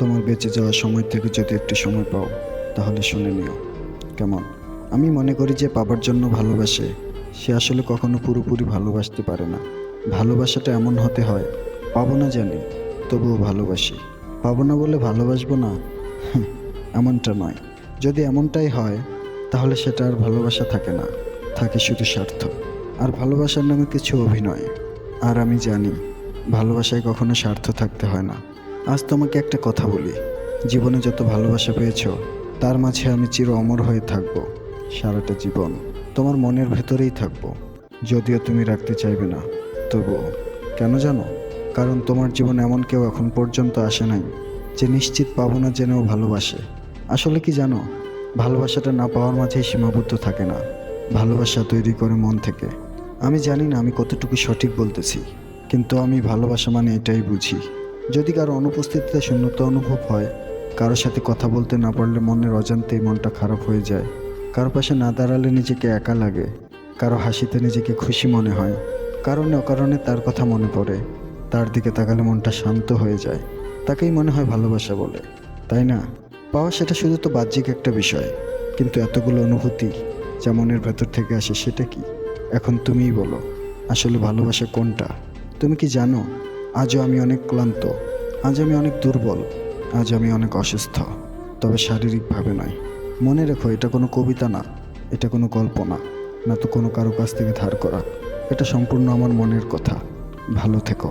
তোমার বেঁচে যাওয়ার সময় থেকে যদি একটু সময় পাও তাহলে শুনে নিও। কেমন? আমি মনে করি যে পাবার জন্য ভালোবাসে সে আসলে কখনো পুরোপুরি ভালোবাসতে পারে না। ভালোবাসাটা এমন হতে হয়, পাবো না জানি তবুও ভালোবাসি, পাবো না বলে ভালোবাসবো না, হুঁ, এমনটা নয়। যদি এমনটাই হয় তাহলে সেটা আর ভালোবাসা থাকে না, থাকে শুধু স্বার্থ। আর ভালোবাসার নামে কিছু অভিনয়। আর আমি জানি ভালোবাসায় কখনো স্বার্থ থাকতে হয় না। আজ তোমাকে একটা কথা বলি, জীবনে যত ভালোবাসা পেয়েছো তার মাঝে আমি চির অমর হয়ে থাকবো, সারাটা জীবন তোমার মনের ভেতরেই থাকবো। যদিও তুমি রাখতে চাইবে না, তবুও। কেন জানো? কারণ তোমার জীবনে এমন কেউ এখন পর্যন্ত আসে নাই যে নিশ্চিত পাবো না জেনেও ভালোবাসে। আসলে কি জানো, ভালোবাসাটা না পাওয়ার মাঝেই সীমাবদ্ধ থাকে না, ভালোবাসা তৈরি করে মন থেকে। আমি জানি না আমি কতটুকু সঠিক বলতেছি, কিন্তু আমি ভালোবাসা মানে এটাই বুঝি। যদি কারো অনুপস্থিতিতে শূন্যতা অনুভব হয়, কারো সাথে কথা বলতে না পারলে মনের অজান্তেই মনটা খারাপ হয়ে যায়, কারো পাশে না দাঁড়ালে নিজেকে একা লাগে, কারো হাসিতে নিজেকে খুশি মনে হয়, কারণে অকারণে তার কথা মনে পড়ে, তার দিকে তাকালে মনটা শান্ত হয়ে যায়, তাকেই মনে হয় ভালোবাসা বলে, তাই না? পাওয়া সেটা শুধু তো বাহ্যিক একটা বিষয়, কিন্তু এতগুলো অনুভূতি যা মনের ভেতর থেকে আসে সেটা কি? এখন তুমিই বলো, আসলে ভালোবাসা কোনটা? তুমি কি জানো, আজও আমি অনেক ক্লান্ত, আজ আমি অনেক দুর্বল, আজ আমি অনেক অসুস্থ, তবে শারীরিকভাবে নয়। মনে রেখো, এটা কোনো কবিতা না, এটা কোনো গল্প না, না তো কোনো কারো কাছ থেকে ধার করা। এটা সম্পূর্ণ আমার মনের কথা। ভালো থেকো।